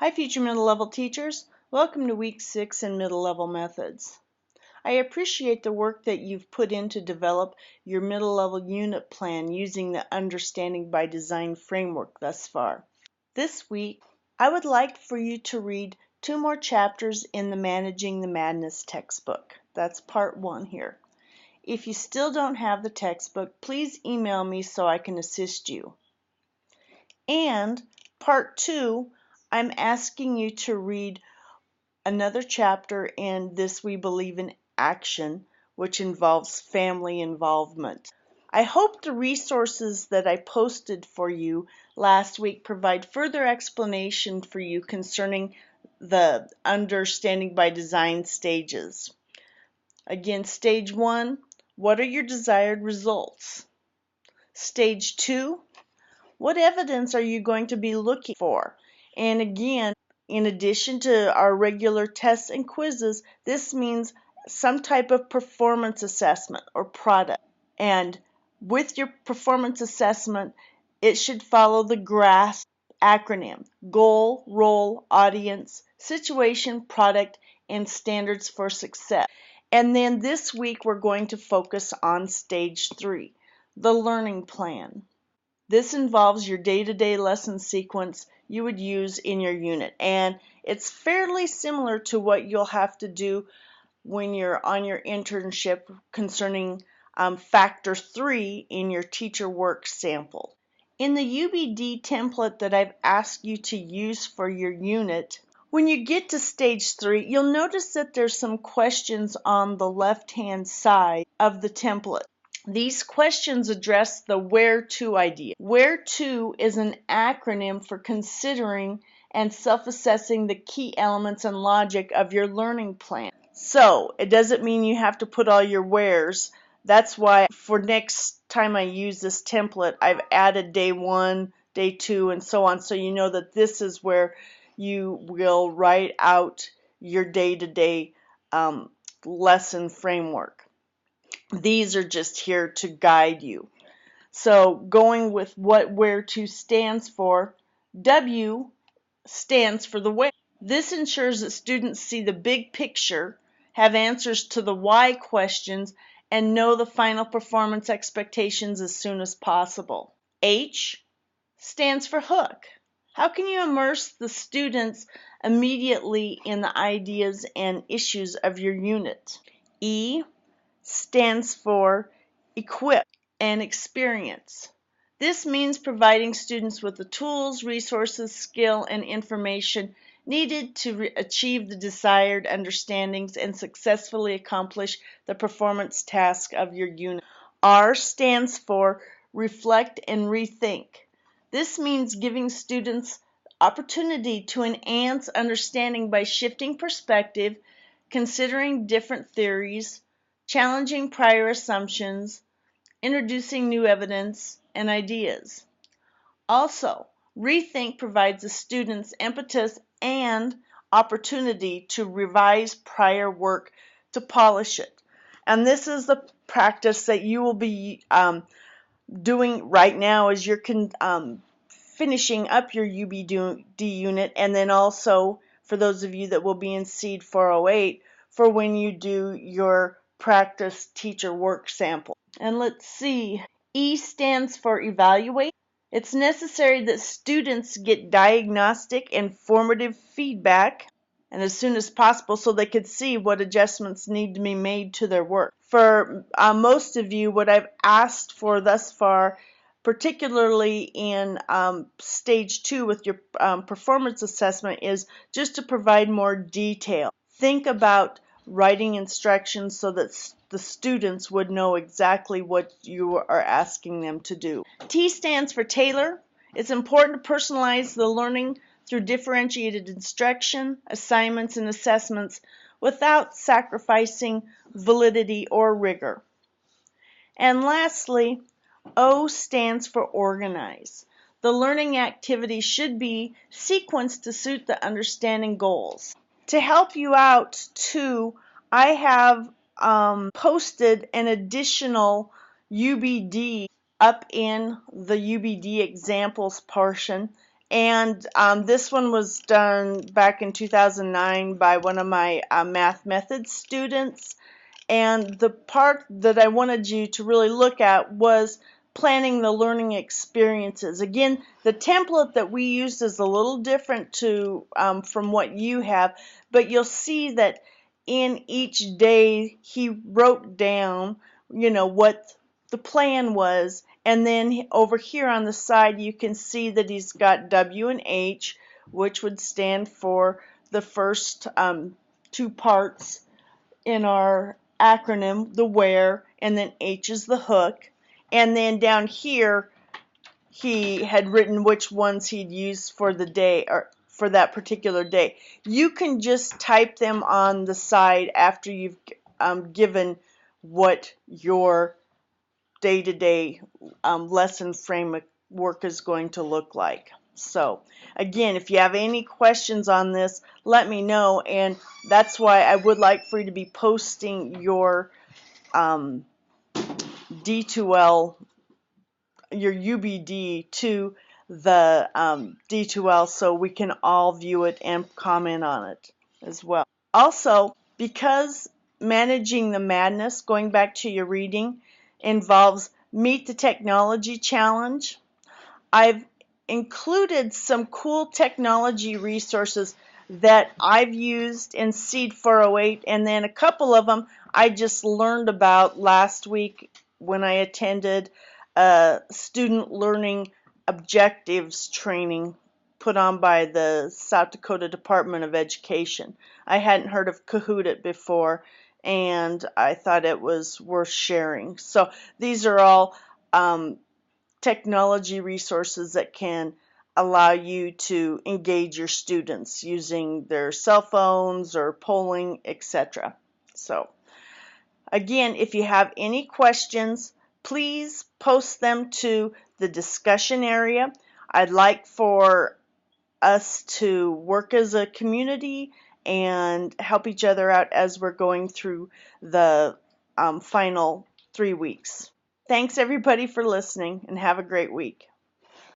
Hi, future middle level teachers. Welcome to week 6 in middle level methods. I appreciate the work that you've put in to develop your middle level unit plan using the Understanding by Design framework thus far. This week, I would like for you to read 2 more chapters in the Managing the Madness textbook. That's part 1 here. If you still don't have the textbook, please email me so I can assist you. And part 2, I'm asking you to read another chapter in This We Believe in Action, which involves family involvement. I hope the resources that I posted for you last week provide further explanation for you concerning the Understanding by Design stages. Again, stage 1, what are your desired results? Stage 2, what evidence are you going to be looking for? And again, in addition to our regular tests and quizzes, this means some type of performance assessment or product. And with your performance assessment, it should follow the GRASP acronym: goal, role, audience, situation, product, and standards for success. And then this week we're going to focus on stage 3, the learning plan. This involves your day-to-day lesson sequence you would use in your unit, and it's fairly similar to what you'll have to do when you're on your internship concerning factor 3 in your teacher work sample. In the UBD template that I've asked you to use for your unit, when you get to stage 3, you'll notice that there's some questions on the left-hand side of the template. These questions address the where to idea. Where to is an acronym for considering and self-assessing the key elements and logic of your learning plan. So it doesn't mean you have to put all your wheres. That's why for next time I use this template, I've added day 1, day 2, and so on, so you know that this is where you will write out your day-to-day lesson framework. These are just here to guide you. So going with what where to stands for, W stands for the where. This ensures that students see the big picture, have answers to the why questions, and know the final performance expectations as soon as possible. H stands for hook. How can you immerse the students immediately in the ideas and issues of your unit? E stands for equip and experience. This means providing students with the tools, resources, skill, and information needed to achieve the desired understandings and successfully accomplish the performance task of your unit. R stands for reflect and rethink. This means giving students opportunity to enhance understanding by shifting perspective, considering different theories, challenging prior assumptions, introducing new evidence and ideas. Also, rethink provides the students impetus and opportunity to revise prior work to polish it. And this is the practice that you will be doing right now as you're finishing up your UBD unit, and then also for those of you that will be in SEED 408 for when you do your practice teacher work sample. And let's see, E stands for evaluate. It's necessary that students get diagnostic and formative feedback, and as soon as possible, so they could see what adjustments need to be made to their work. For most of you, what I've asked for thus far, particularly in stage 2 with your performance assessment, is just to provide more detail. Think about writing instructions so that the students would know exactly what you are asking them to do. T stands for tailor. It's important to personalize the learning through differentiated instruction, assignments, and assessments without sacrificing validity or rigor. And lastly, O stands for organize. The learning activity should be sequenced to suit the understanding goals. To help you out too, I have posted an additional UBD up in the UBD examples portion, And this one was done back in 2009 by one of my Math Methods students. And the part that I wanted you to really look at was planning the learning experiences. Again, the template that we used is a little different from what you have, but you'll see that in each day he wrote down, what the plan was, and then over here on the side you can see that he's got W and H, which would stand for the first two parts in our acronym, the where, and then H is the hook. And then down here, he had written which ones he'd use for the day or for that particular day. You can just type them on the side after you've given what your day-to-day lesson framework is going to look like. So again, if you have any questions on this, let me know, and that's why I would like for you to be posting your D2L, your UBD to the D2L so we can all view it and comment on it as well. Also, because managing the madness, going back to your reading, involves Meet the Technology Challenge, I've included some cool technology resources that I've used in Seed 408, and then a couple of them I just learned about last week when I attended a student learning objectives training put on by the South Dakota Department of Education. I hadn't heard of Kahoot! Before, and I thought it was worth sharing. So these are all technology resources that can allow you to engage your students using their cell phones or polling, etc. So again, if you have any questions, please post them to the discussion area. I'd like for us to work as a community and help each other out as we're going through the final 3 weeks. Thanks everybody for listening, and have a great week.